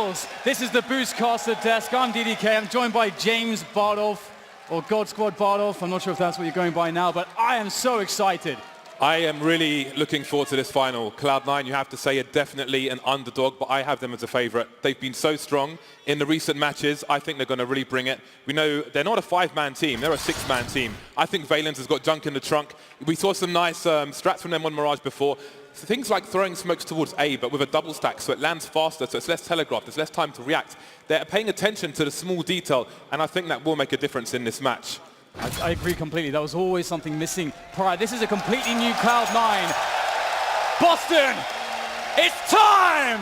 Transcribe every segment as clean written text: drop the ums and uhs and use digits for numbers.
Pals, this is the Boostcaster desk. I'm DDK. I'm joined by James Bardolph, or God Squad Bardolph. I'm not sure if that's what you're going by now, but I am so excited. I am really looking forward to this final. Cloud9, you have to say, are definitely an underdog, but I have them as a favorite. They've been so strong in the recent matches. I think they're going to really bring it. We know they're not a 5-man team. They're a 6-man team. I think Valens has got junk in the trunk. We saw some nice strats from them on Mirage before. So things like throwing smokes towards A, but with a double stack, so it lands faster, so it's less telegraphed, there's less time to react. They're paying attention to the small detail, and I think that will make a difference in this match. I agree completely. That was always something missing prior. This is a completely new Cloud9. Boston, it's time!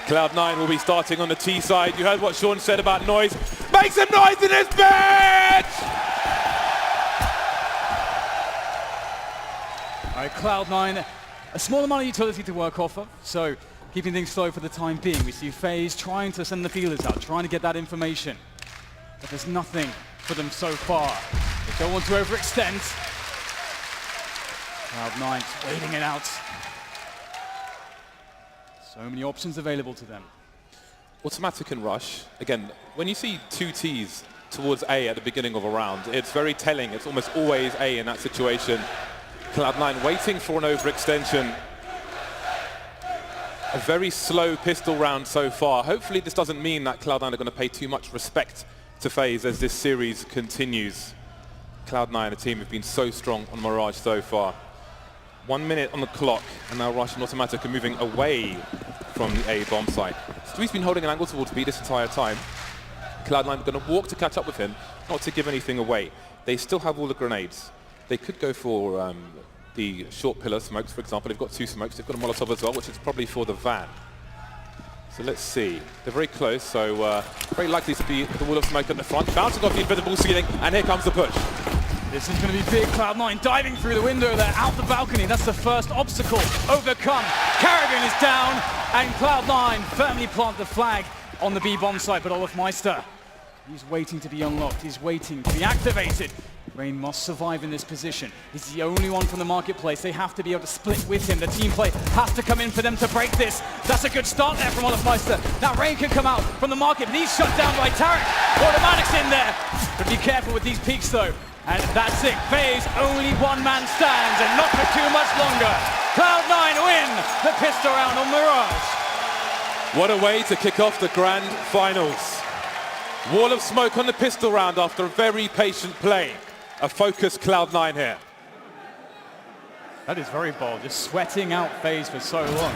Cloud9 will be starting on the T side. You heard what Sean said about noise. Make some noise in this bitch! All right, Cloud9, a small amount of utility to work off of, so keeping things slow for the time being. We see Faze trying to send the feelers out, trying to get that information, but there's nothing for them so far. They don't want to overextend. Cloud9 waiting it out. So many options available to them. Automatic and rush. Again, when you see two Ts towards A at the beginning of a round, it's very telling. It's almost always A in that situation. Cloud9 waiting for an overextension. A very slow pistol round so far. Hopefully this doesn't mean that Cloud9 are going to pay too much respect to Faze as this series continues. Cloud9, a team who've been so strong on Mirage so far. 1 minute on the clock, and now Rush and Automatic are moving away from the A bomb site. Stewie's been holding an angle towards B this entire time. Cloud9 are going to walk to catch up with him, not to give anything away. They still have all the grenades. They could go for the short pillar smokes, for example. They've got 2 smokes. They've got a Molotov as well, which is probably for the van. So let's see. They're very close, so very likely to be the wall of smoke at the front. Bouncing off the invisible ceiling, and here comes the push. This is going to be big. Cloud9 diving through the window there, out the balcony. That's the first obstacle overcome. Karrigan is down, and Cloud9 firmly plant the flag on the B bomb site, but Olofmeister, he's waiting to be unlocked. He's waiting to be activated. Rain must survive in this position. He's the only one from the marketplace. They have to be able to split with him. The team play has to come in for them to break this. That's a good start there from Olofmeister. Now Rain can come out from the market, but he's shut down by Tarek. Automatic's in there. But be careful with these peaks though. And that's it. Faze, only one man stands, and not for too much longer. Cloud9 win the pistol round on Mirage. What a way to kick off the grand finals. Wall of smoke on the pistol round after a very patient play. A focused Cloud9 here. That is very bold, just sweating out Faze for so long.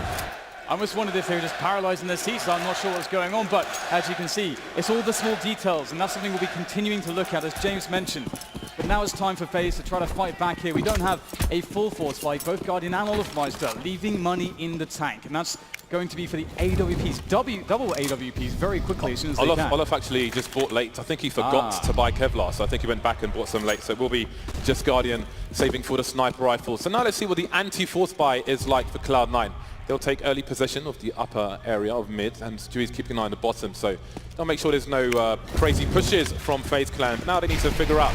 I almost wondered if they were just paralyzed in their seats. I'm not sure what's going on, but as you can see, it's all the small details, and that's something we'll be continuing to look at, as James mentioned. But now it's time for Faze to try to fight back here. We don't have a full force like both Guardian and Olofmeister, leaving money in the tank, and that's going to be for the AWPs, double AWPs very quickly as soon as they can. Olaf actually just bought late. I think he forgot to buy Kevlar, so I think he went back and bought some late. So it will be just Guardian saving for the sniper rifle. So now let's see what the anti-force buy is like for Cloud9. They'll take early possession of the upper area of mid, and Stewie's keeping an eye on the bottom, so they'll make sure there's no crazy pushes from Faze Clan. Now they need to figure out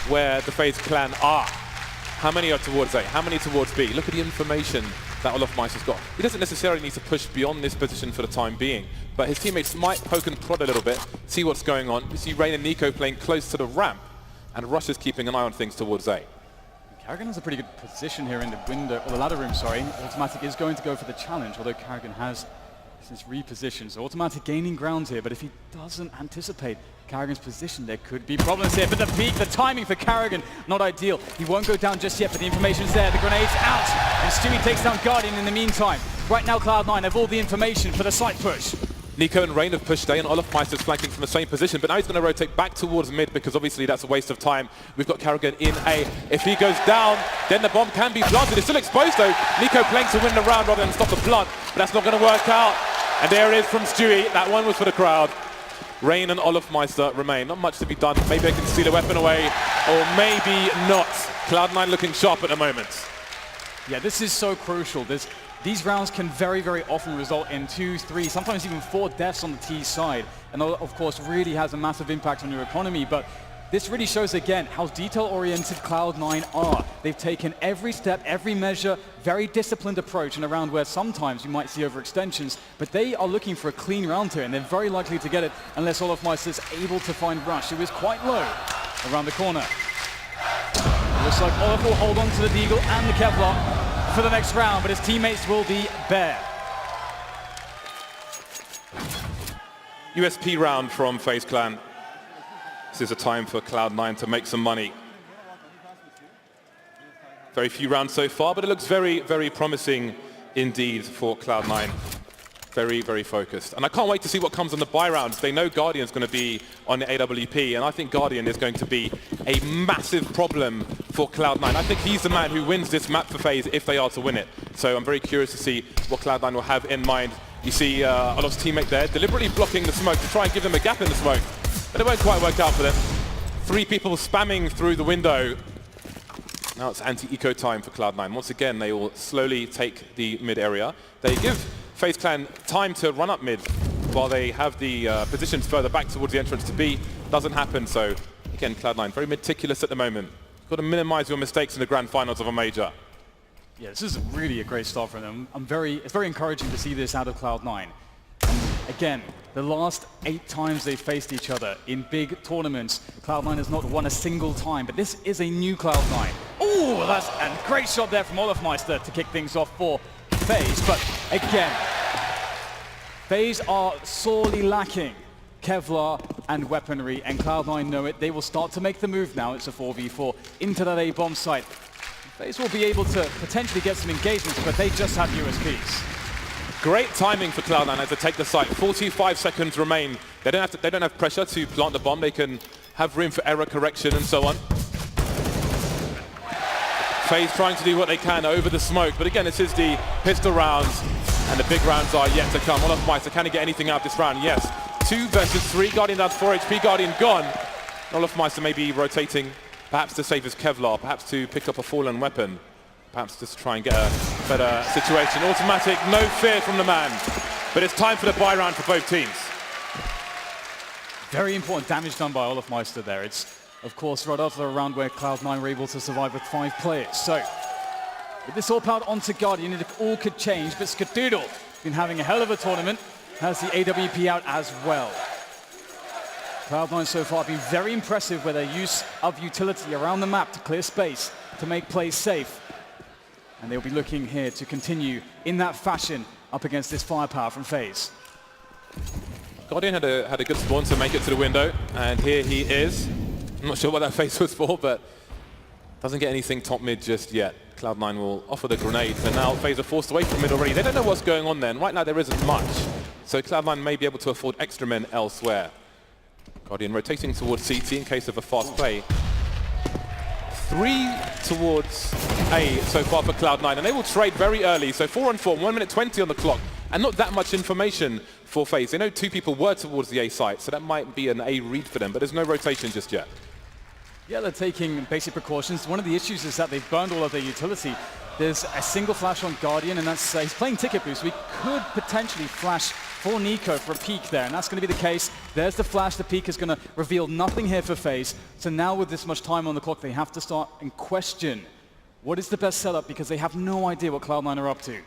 where the Faze Clan are. How many are towards A? How many towards B? Look at the information that Olofmeister's got. He doesn't necessarily need to push beyond this position for the time being, but his teammates might poke and prod a little bit, see what's going on. We see Rain and Nico playing close to the ramp, and Rush is keeping an eye on things towards A. Karrigan has a pretty good position here in the window, or the ladder room, sorry. Automatic is going to go for the challenge, although Karrigan has since repositioned. So Automatic gaining ground here, but if he doesn't anticipate Karrigan's position, there could be problems here. But the peak, the timing for Karrigan, not ideal. He won't go down just yet, but the information's there. The grenade's out, and Stewie takes down Guardian in the meantime. Right now, Cloud9 have all the information for the site push. Nico and Rain have pushed A, and Olofmeister's flanking from the same position, but now he's going to rotate back towards mid because obviously that's a waste of time. We've got Karrigan in A. If he goes down, then the bomb can be planted. It's still exposed though. Nico playing to win the round rather than stop the plant, but that's not going to work out. And there it is from Stewie. That one was for the crowd. Rain and Olofmeister remain. Not much to be done. Maybe they can steal a weapon away, or maybe not. Cloud9 looking sharp at the moment. Yeah, this is so crucial. These rounds can very, very often result in 2, 3, sometimes even 4 deaths on the T side. And of course, really has a massive impact on your economy. But this really shows again how detail-oriented Cloud9 are. They've taken every step, every measure, very disciplined approach in a round where sometimes you might see overextensions, but they are looking for a clean round here, and they're very likely to get it unless Olofmeister's able to find Rush, who is quite low around the corner. Looks like Olaf will hold on to the Deagle and the Kevlar for the next round, but his teammates will be bare. USP round from FaZe Clan. This is a time for Cloud9 to make some money. Very few rounds so far, but it looks very, very promising indeed for Cloud9. Very, very focused. And I can't wait to see what comes on the buy rounds. They know Guardian's going to be on the AWP, and I think Guardian is going to be a massive problem for Cloud9. I think he's the man who wins this map for FaZe if they are to win it. So I'm very curious to see what Cloud9 will have in mind. You see Olof's teammate there deliberately blocking the smoke to try and give them a gap in the smoke. But it won't quite work out for them. 3 people spamming through the window. Now it's anti-eco time for Cloud9. Once again, they will slowly take the mid area. They give FaZe Clan time to run up mid while they have the positions further back towards the entrance to B. Doesn't happen, so again, Cloud9 very meticulous at the moment. Got to minimize your mistakes in the grand finals of a major. Yeah, this is really a great start for them. It's very encouraging to see this out of Cloud9. Again, the last 8 times they've faced each other in big tournaments, Cloud9 has not won a single time, but this is a new Cloud9. Ooh, that's a great shot there from Olofmeister to kick things off for FaZe, but again, FaZe are sorely lacking Kevlar and weaponry, and Cloud9 know it. They will start to make the move now. It's a 4v4 into that A-bomb site. FaZe will be able to potentially get some engagements, but they just have USPs. Great timing for Cloud9 as they take the site. 45 seconds remain. They don't have pressure to plant the bomb. They can have room for error correction and so on. FaZe trying to do what they can over the smoke, but again, this is the pistol rounds, and the big rounds are yet to come. Olofmeister, can he get anything out of this round? Yes. 2 versus 3. Guardian down 4 HP. Guardian gone. Olofmeister may be rotating, perhaps to save his Kevlar, perhaps to pick up a fallen weapon. Perhaps just try and get a better situation. Automatic, no fear from the man. But it's time for the buy round for both teams. Very important damage done by Olofmeister there. It's, of course, right after a round where Cloud9 were able to survive with 5 players. So, with this all powered onto Guardian, it all could change, but Skadoodle, been having a hell of a tournament, has the AWP out as well. Cloud9 so far have been very impressive with their use of utility around the map to clear space, to make plays safe. And they'll be looking here to continue in that fashion up against this firepower from FaZe. Guardian had a good spawn to make it to the window, and here he is. I'm not sure what that face was for, but doesn't get anything top mid just yet. Cloud9 will offer the grenades, and now FaZe are forced away from mid already. They don't know what's going on then. Right now there isn't much, so Cloud9 may be able to afford extra men elsewhere. Guardian rotating towards CT in case of a fast play. 3 towards A so far for Cloud9, and they will trade very early. So 4 on 4, 1 minute 20 on the clock, and not that much information for FaZe. They know 2 people were towards the A site, so that might be an A read for them, but there's no rotation just yet. Yeah, they're taking basic precautions. One of the issues is that they've burned all of their utility. There's a single flash on Guardian, and that's he's playing ticket boost. We could potentially flash for Nico for a peek there, and that's going to be the case. There's the flash. The peek is going to reveal nothing here for FaZe. So now with this much time on the clock, they have to start and question what is the best setup, because they have no idea what Cloud9 are up to.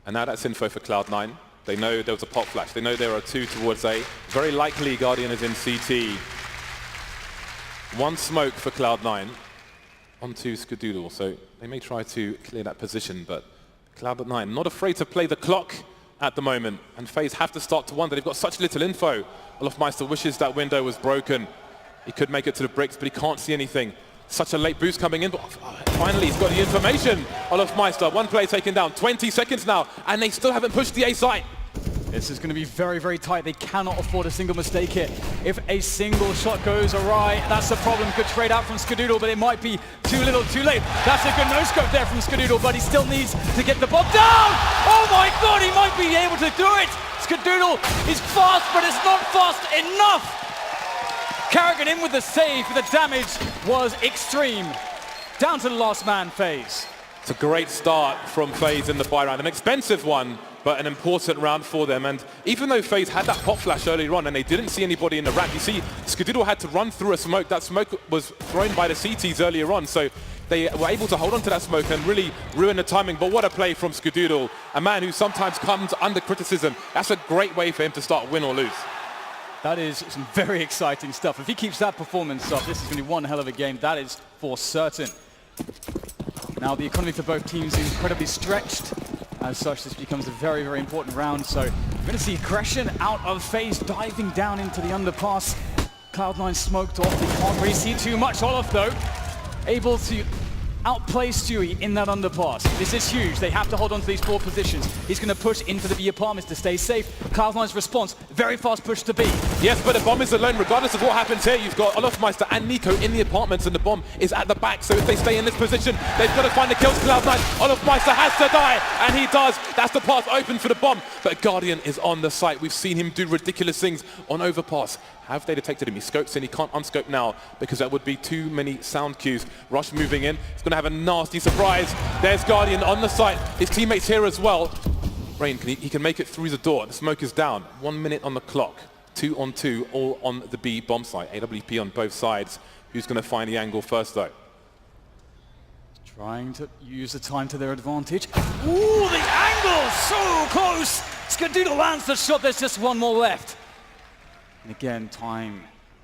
And now that's info for Cloud9. They know there was a pop flash. They know there are 2 towards A. Very likely Guardian is in CT. 1 smoke for Cloud9 onto Skadoodle, so they may try to clear that position, but Cloud9 not afraid to play the clock at the moment, and FaZe have to start to wonder. They've got such little info. Olofmeister wishes that window was broken. He could make it to the bricks, but he can't see anything. Such a late boost coming in, but finally he's got the information. Olofmeister, 1 play taken down, 20 seconds now, and they still haven't pushed the A site. This is going to be very, very tight. They cannot afford a single mistake here. If a single shot goes awry, that's a problem. Good trade out from Skadoodle, but it might be too little, too late. That's a good no-scope there from Skadoodle, but he still needs to get the bomb down! Oh my god, he might be able to do it! Skadoodle is fast, but it's not fast enough! Carrigan in with the save, but the damage was extreme. Down to the last man, FaZe. It's a great start from FaZe in the buy round. An expensive one, but an important round for them. And even though Faze had that pop flash earlier on and they didn't see anybody in the ramp, you see Skadoodle had to run through a smoke. That smoke was thrown by the CTs earlier on, so they were able to hold on to that smoke and really ruin the timing. But what a play from Skadoodle, a man who sometimes comes under criticism. That's a great way for him to start win or lose. That is some very exciting stuff. If he keeps that performance up, this is going to be one hell of a game. That is for certain. Now the economy for both teams is incredibly stretched. As such, this becomes a very, very important round. So we're going to see aggression out of Faze diving down into the underpass. Cloud9 smoked off. They can't really see too much. Olof, though, able to outplay Stewie in that underpass. This is huge. They have to hold on to these 4 positions. He's going to push in for the B apartments to stay safe. Cloud9's response, very fast push to B. Yes, but the bomb is alone. Regardless of what happens here, you've got Olofmeister and Nico in the apartments, and the bomb is at the back. So if they stay in this position, they've got to find the kills. Cloud9, Olofmeister has to die, and he does. That's the path open for the bomb. But Guardian is on the site. We've seen him do ridiculous things on Overpass. Have they detected him? He scopes in. He can't unscope now because that would be too many sound cues. Rush moving in. He's going to have a nasty surprise. There's Guardian on the site. His teammates here as well. Rain, he can make it through the door. The smoke is down. 1 minute on the clock. 2 on 2, all on the B bomb site. AWP on both sides. Who's going to find the angle first, though? Trying to use the time to their advantage. Ooh, the angle! So close! Skadoodle lands the shot. There's just one more left. And again, time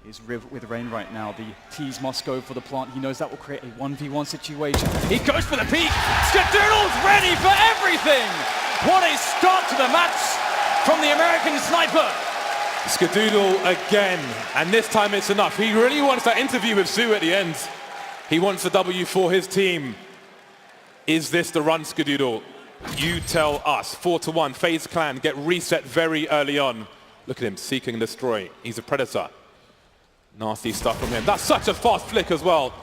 is with Rain right now. The T's must go for the plant. He knows that will create a 1v1 situation. He goes for the peak. Skadoodle's ready for everything. What a start to the match from the American sniper. Skadoodle again, and this time it's enough. He really wants that interview with Sue at the end. He wants a W for his team. Is this the run, Skadoodle? You tell us. 4-1. FaZe Clan get reset very early on. Look at him, seek and destroy. He's a predator. Nasty stuff from him. That's such a fast flick as well.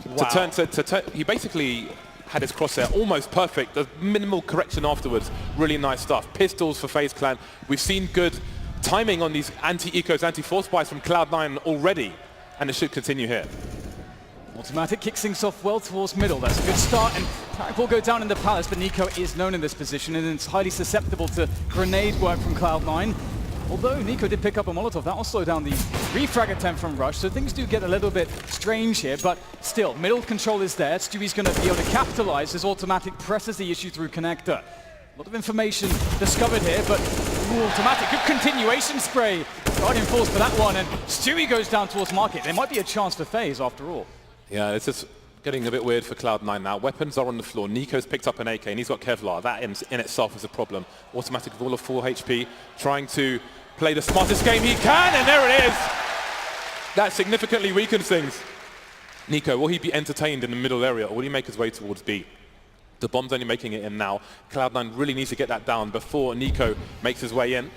Wow. He basically had his crosshair almost perfect. A minimal correction afterwards. Really nice stuff. Pistols for FaZe Clan. We've seen good timing on these anti-ecos, anti-force buys from Cloud9 already. And it should continue here. Automatic kicks things off well towards middle. That's a good start, and Tarek will go down in the palace, but Nico is known in this position, and it's highly susceptible to grenade work from Cloud9. Although Nico did pick up a Molotov, that will slow down the refrag attempt from Rush, so things do get a little bit strange here, but still, middle control is there. Stewie's going to be able to capitalize as Automatic presses the issue through connector. A lot of information discovered here, but Automatic, good continuation spray. Guardian falls for that one, and Stewie goes down towards Market. There might be a chance for FaZe after all. Yeah, it's just getting a bit weird for Cloud9 now. Weapons are on the floor. Nico's picked up an AK and he's got Kevlar. That in itself is a problem. Automatic with all of 4 HP, trying to play the smartest game he can, and there it is. That significantly weakens things. Nico, will he be entertained in the middle area, or will he make his way towards B? The bomb's only making it in now. Cloud9 really needs to get that down before Nico makes his way in.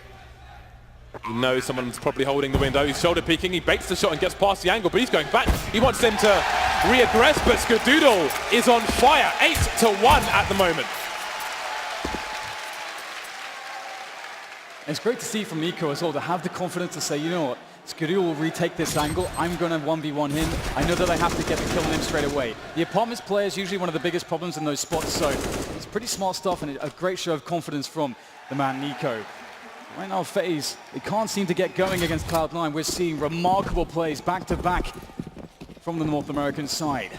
He knows someone's probably holding the window. He's shoulder peeking. He baits the shot and gets past the angle, but he's going back. He wants them to re-aggress, but Skadoodle is on fire. 8-1 at the moment. It's great to see from Nico as well to have the confidence to say, you know what, Skadoodle will retake this angle. I'm going to 1v1 him. I know that I have to get the kill on him straight away. The apartments player is usually one of the biggest problems in those spots, so it's pretty smart stuff and a great show of confidence from the man Nico. Right now, FaZe, they can't seem to get going against Cloud9. We're seeing remarkable plays back-to-back from the North American side.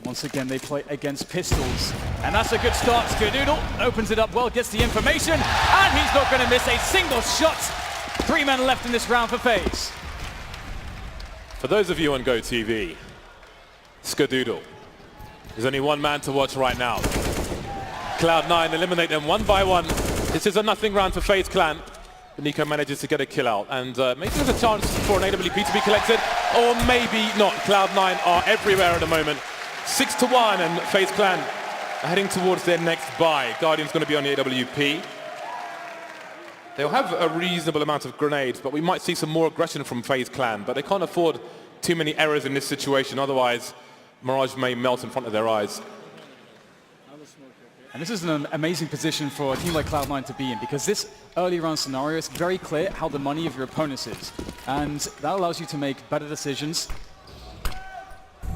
Once again, they play against pistols. And that's a good start. Skadoodle opens it up well, gets the information, and he's not going to miss a single shot. 3 men left in this round for FaZe. For those of you on GoTV, Skadoodle. There's only one man to watch right now. Cloud9 eliminate them one by one. This is a nothing round for FaZe Clan. But Nico manages to get a kill out, and maybe there's a chance for an AWP to be collected, or maybe not. Cloud9 are everywhere at the moment. 6-1, and FaZe Clan are heading towards their next buy. Guardian's going to be on the AWP. They'll have a reasonable amount of grenades, but we might see some more aggression from FaZe Clan, but they can't afford too many errors in this situation, otherwise Mirage may melt in front of their eyes. And this is an amazing position for a team like Cloud9 to be in, because this early round scenario is very clear how the money of your opponents is. And that allows you to make better decisions,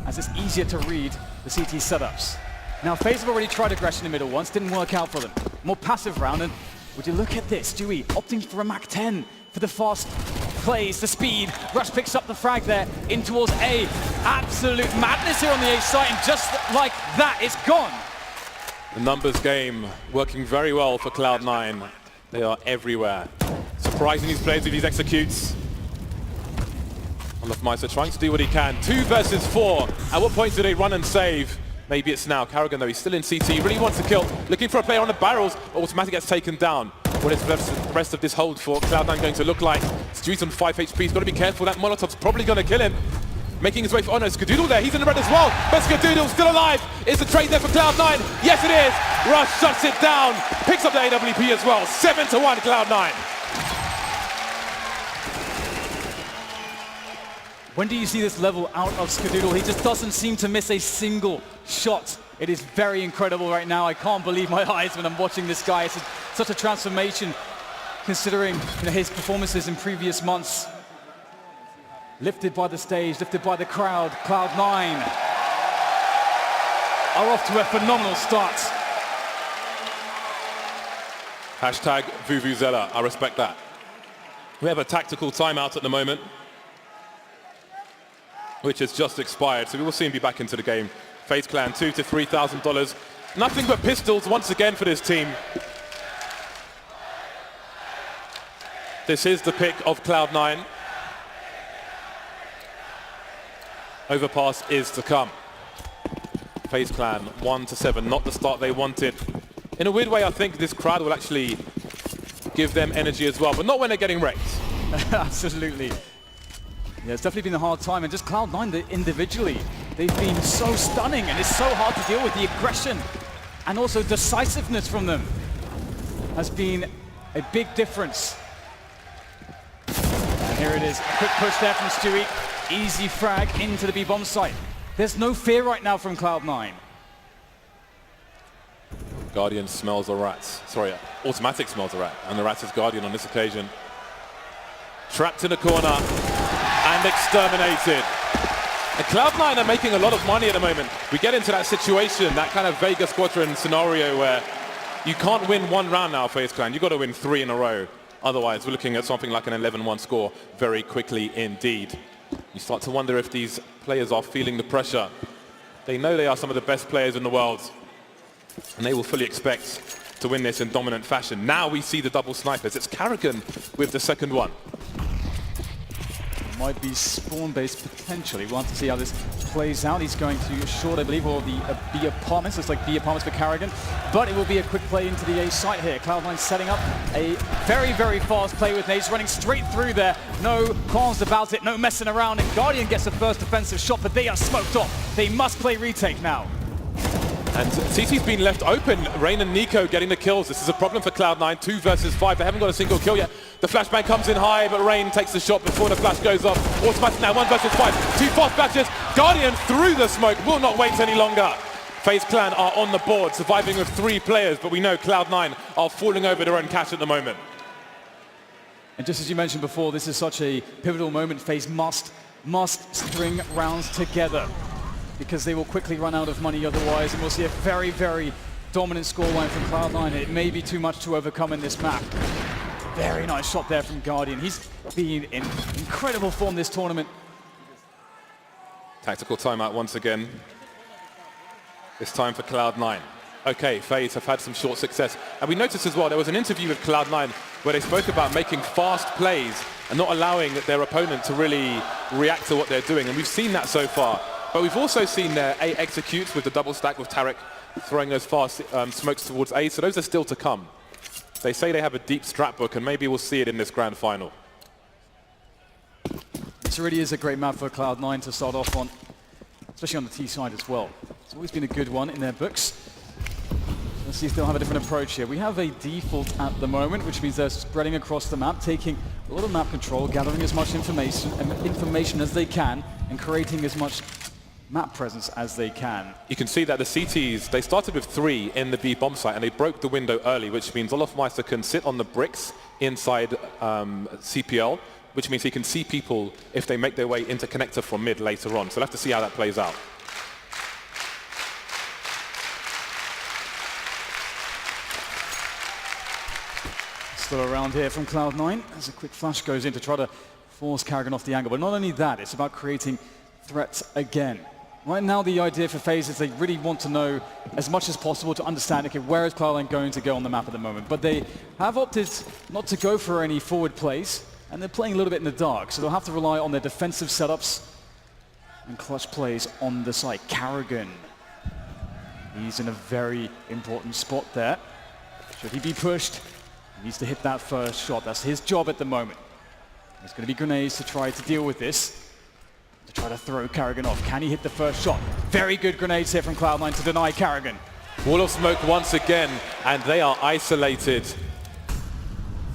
as it's easier to read the CT setups. Now, Faze have already tried aggression in the middle once, didn't work out for them. More passive round, and would you look at this, Dewey opting for a Mach 10 for the fast plays, the speed. Rush picks up the frag there, in towards A. Absolute madness here on the A site, and just like that, it's gone. The numbers game working very well for Cloud9. They are everywhere. Surprising these players with these executes. Olofmeister trying to do what he can. 2 versus 4. At what point do they run and save? Maybe it's now. Karrigan, though, he's still in CT. He really wants to kill. Looking for a player on the barrels. Automatic gets taken down. What is the rest of this hold for Cloud9 going to look like? Stu's on 5 HP. He's got to be careful. That Molotov's probably going to kill him. Making his way for... Oh, no, Skadoodle there. He's in the red as well. But Skadoodle's still alive. Is the trade there for Cloud9? Yes, it is. Rush shuts it down. Picks up the AWP as well. 7-1 Cloud9. When do you see this level out of Skadoodle? He just doesn't seem to miss a single shot. It is very incredible right now. I can't believe my eyes when I'm watching this guy. It's such a transformation considering his performances in previous months. Lifted by the stage, lifted by the crowd. Cloud9 are off to a phenomenal start. Hashtag Vuvuzela. I respect that. We have a tactical timeout at the moment, which has just expired, so we will soon be back into the game. FaZe Clan, $2,000 to $3,000. Nothing but pistols once again for this team. This is the pick of Cloud9. Overpass is to come. FaZe Clan, 1-7, not the start they wanted. In a weird way, I think this crowd will actually give them energy as well, but not when they're getting wrecked. Absolutely. Yeah, it's definitely been a hard time, and just Cloud9 individually, they've been so stunning, and it's so hard to deal with. The aggression and also decisiveness from them has been a big difference. And here it is, a quick push there from Stewie. Easy frag into the B-bomb site. There's no fear right now from Cloud9. Guardian smells a rat. Sorry, Automatic smells a rat, and the rat is Guardian on this occasion. Trapped in a corner and exterminated. And Cloud9 are making a lot of money at the moment. We get into that situation, that kind of Vega Squadron scenario where you can't win one round now, FaZe Clan. You've got to win 3 in a row. Otherwise, we're looking at something like an 11-1 score very quickly indeed. You start to wonder if these players are feeling the pressure. They know they are some of the best players in the world, and they will fully expect to win this in dominant fashion. Now we see the double snipers. It's Karrigan with the second one. Might be spawn-based potentially. We'll have to see how this plays out. He's going to short, I believe, or the B apartments. Looks like B apartments for Karrigan. But it will be a quick play into the A site here. Cloud9 setting up a very, very fast play with nades, running straight through there. No qualms about it, no messing around. And Guardian gets the first defensive shot, but they are smoked off. They must play retake now. And CT's been left open. Rain and Nico getting the kills. This is a problem for Cloud9. 2 versus 5. They haven't got a single kill yet. The flashbang comes in high, but Rain takes the shot before the flash goes off. Automatic now, 1 versus 5. 2 fast flashes. Guardian through the smoke. Will not wait any longer. FaZe Clan are on the board, surviving with 3 players, but we know Cloud9 are falling over their own catch at the moment. And just as you mentioned before, this is such a pivotal moment. FaZe must string rounds together, because they will quickly run out of money otherwise, and we'll see a very, very dominant scoreline from Cloud9. It may be too much to overcome in this map. Very nice shot there from Guardian. He's been in incredible form this tournament. Tactical timeout once again. It's time for Cloud9. Okay, FaZe have had some short success. And we noticed as well, there was an interview with Cloud9 where they spoke about making fast plays and not allowing their opponent to really react to what they're doing. And we've seen that so far. But we've also seen their A executes with the double stack with Tarek throwing those fast smokes towards A, so those are still to come. They say they have a deep strat book, and maybe we'll see it in this grand final. This really is a great map for Cloud9 to start off on, especially on the T side as well. It's always been a good one in their books. Let's see if they'll have a different approach here. We have a default at the moment, which means they're spreading across the map, taking a lot of map control, gathering as much information as they can, and creating as much map presence as they can. You can see that the CTs, they started with 3 in the B bomb site, and they broke the window early, which means Olofmeister can sit on the bricks inside CPL, which means he can see people if they make their way into connector from mid later on. So we'll have to see how that plays out. pistol around here from Cloud9 as a quick flash goes in to try to force Karrigan off the angle. But not only that, it's about creating threats again. Right now the idea for Faze is they really want to know as much as possible to understand, okay, where is Cloud9 going to go on the map at the moment. But they have opted not to go for any forward plays, and they're playing a little bit in the dark, so they'll have to rely on their defensive setups and clutch plays on the site. Karrigan, he's in a very important spot there. Should he be pushed, he needs to hit that first shot. That's his job at the moment. There's going to be grenades to try to deal with this, to try to throw Karrigan off. Can he hit the first shot? Very good grenades here from Cloud9 to deny Karrigan. Wall of smoke once again, and they are isolated.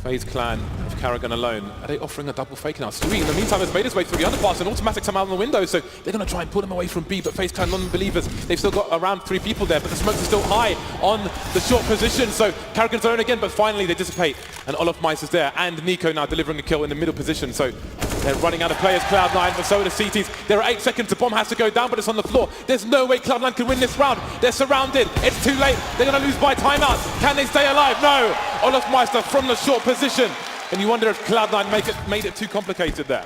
Faze clan of Karrigan alone. Are they offering a double fake now? Stewie, in the meantime, has made his way through the underpass, and automatics come out on the window, so they're going to try and pull him away from B, but Faze clan non-believers. They've still got around 3 people there, but the smokes are still high on the short position, so Karrigan's alone again, but finally they dissipate, and Olofmeister's there, and Nico now delivering a kill in the middle position, so they're running out of players, Cloud9, but so are the CTs. There are 8 seconds, the bomb has to go down, but it's on the floor. There's no way Cloud9 can win this round. They're surrounded, it's too late. They're going to lose by timeouts. Can they stay alive? No! Olofmeister from the short position. And you wonder if Cloud9 made it too complicated there.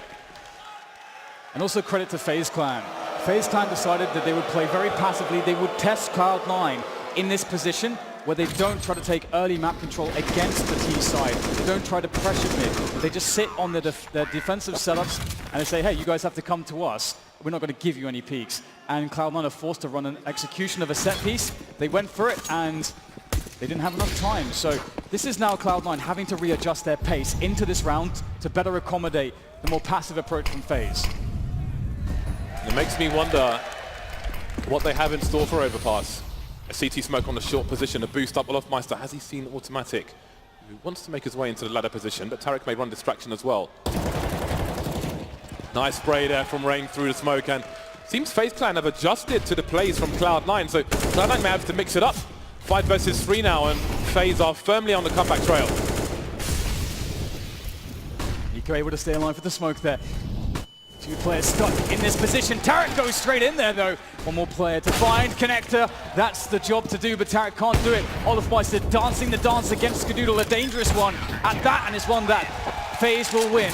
And also credit to Faze clan. Faze clan decided that they would play very passively. They would test Cloud9 in this position where they don't try to take early map control against the T side. They don't try to pressure mid. They just sit on their defensive setups and they say, hey, you guys have to come to us. We're not going to give you any peaks. And Cloud9 are forced to run an execution of a set piece. They went for it and they didn't have enough time. So this is now Cloud9 having to readjust their pace into this round to better accommodate the more passive approach from Faze. It makes me wonder what they have in store for Overpass. A CT smoke on the short position, a boost up Olofmeister. Has he seen automatic? He wants to make his way into the ladder position, but Tarek may run distraction as well. Nice spray there from Rain through the smoke, and seems Faze clan have adjusted to the plays from Cloud9, so Cloud9 may have to mix it up. 5 versus 3 now, and Faze are firmly on the comeback trail. Nico able to stay alive with the smoke there. 2 players stuck in this position. Tarek goes straight in there though. One more player to find connector. That's the job to do, but Tarek can't do it. Olofmeister dancing the dance against Skadoodle, a dangerous one at that, and it's one that Faze will win.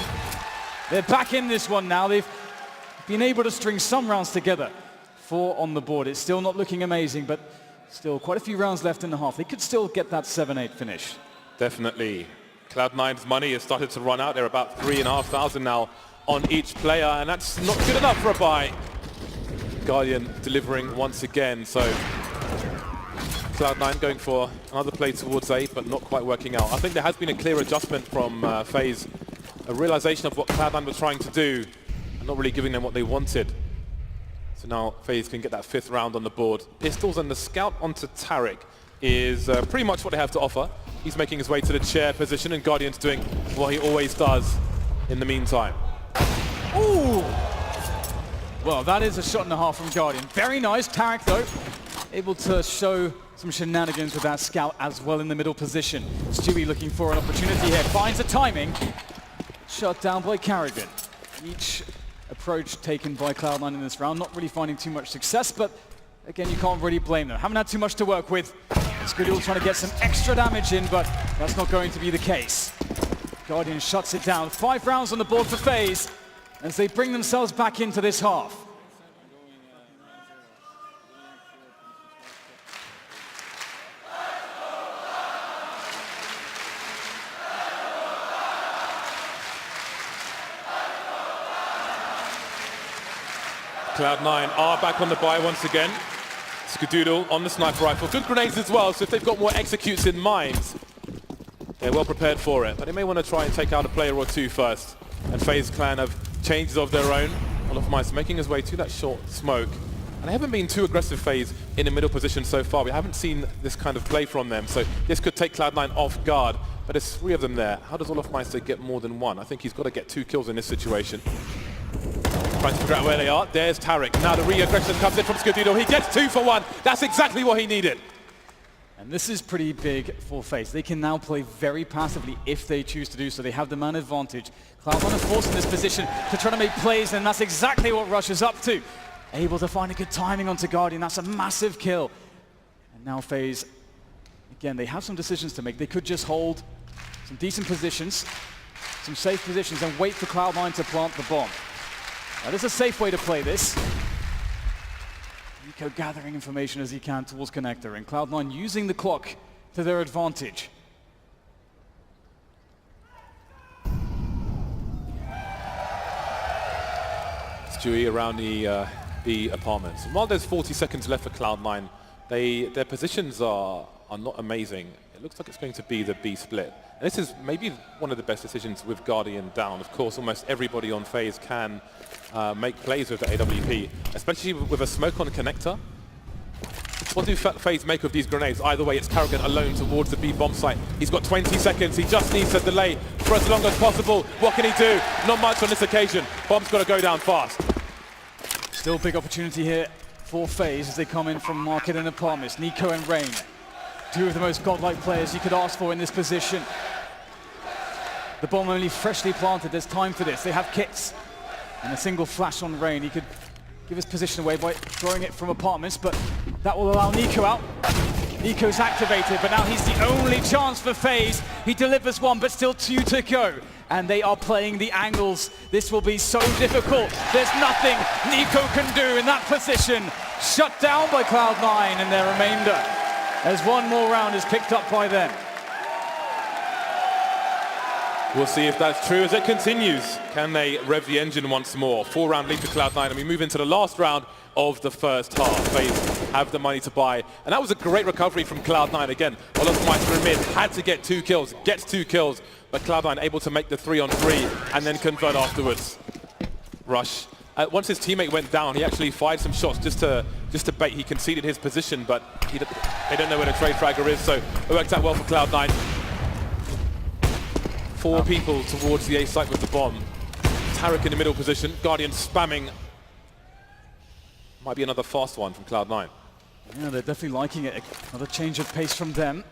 They're back in this one now. They've been able to string some rounds together. 4 on the board. It's still not looking amazing, but still quite a few rounds left in the half. They could still get that 7-8 finish. Definitely. Cloud9's money has started to run out. They're about 3,500 now on each player, and that's not good enough for a buy. Guardian delivering once again, so Cloud9 going for another play towards A, but not quite working out. I think there has been a clear adjustment from Faze, a realization of what Cloud9 was trying to do, and not really giving them what they wanted. So now Faze can get that 5th round on the board. Pistols and the scout onto Tarek is pretty much what they have to offer. He's making his way to the chair position, and Guardian's doing what he always does in the meantime. Ooh! Well, that is a shot and a half from Guardian. Very nice. Tarek, though, able to show some shenanigans with that scout as well in the middle position. Stewie looking for an opportunity here. Finds the timing. Shut down by Karrigan. Each approach taken by Cloud9 in this round, not really finding too much success, but again, you can't really blame them. Haven't had too much to work with. Skadoodle trying to get some extra damage in, but that's not going to be the case. Guardian shuts it down. 5 rounds on the board for Faze as they bring themselves back into this half. Cloud9 are back on the buy once again. Skadoodle on the sniper rifle. Good grenades as well, so if they've got more executes in mind, they're well prepared for it. But they may want to try and take out a player or 2 first. And Faze clan have changes of their own. Olofmeister making his way to that short smoke. And they haven't been too aggressive, Faze, in the middle position so far. We haven't seen this kind of play from them, so this could take Cloud9 off guard. But there's 3 of them there. How does Olofmeister get more than 1? I think he's got to get 2 kills in this situation. Trying to figure out where they are. There's Tarek. Now the re-aggression comes in from Skadoodle. He gets 2 for 1. That's exactly what he needed. And this is pretty big for Faze. They can now play very passively if they choose to do so. They have the man advantage. Cloud9 are forced in this position to try to make plays, and that's exactly what Rush is up to. Able to find a good timing onto Guardian. That's a massive kill. And now Faze, again, they have some decisions to make. They could just hold, some decent positions, some safe positions, and wait for Cloud9 to plant the bomb. Now, this is a safe way to play this. Nico gathering information as he can towards connector, and Cloud9 using the clock to their advantage. Stewie around the B apartments. And while there's 40 seconds left for Cloud9, their positions are not amazing. It looks like it's going to be the B split. And this is maybe one of the best decisions with Guardian down. Of course, almost everybody on Faze can make plays with the AWP, especially with a smoke on connector. What do Faze make of these grenades? Either way, it's Karrigan alone towards the B bomb site. He's got 20 seconds. He just needs to delay for as long as possible. What can he do? Not much on this occasion. Bomb's got to go down fast. Still big opportunity here for Faze as they come in from Market and Apartments. Nico and Rain, two of the most godlike players you could ask for in this position. The bomb only freshly planted. There's time for this. They have kits. And a single flash on Rain. He could give his position away by throwing it from Apartments, but that will allow Nico out. Nico's activated, but now he's the only chance for Faze. He delivers one, but still 2 to go. And they are playing the angles. This will be so difficult. There's nothing Nico can do in that position. Shut down by Cloud9 and their remainder, as one more round is picked up by them. We'll see if that's true as it continues. Can they rev the engine once more? 4-round lead to Cloud9, and we move into the last round of the first half. Faze have the money to buy, and that was a great recovery from Cloud9. Again, Olofmeister mid had to get 2 kills, gets 2 kills, but Cloud9 able to make the 3-on-3 and then convert afterwards. Rush. Once his teammate went down, he actually fired some shots just to bait. He conceded his position, but they don't know where the trade fragger is, so it worked out well for Cloud9. 4 people towards the A site with the bomb. Tarek in the middle position, Guardian spamming. Might be another fast one from Cloud9. Yeah, they're definitely liking it. Another change of pace from them.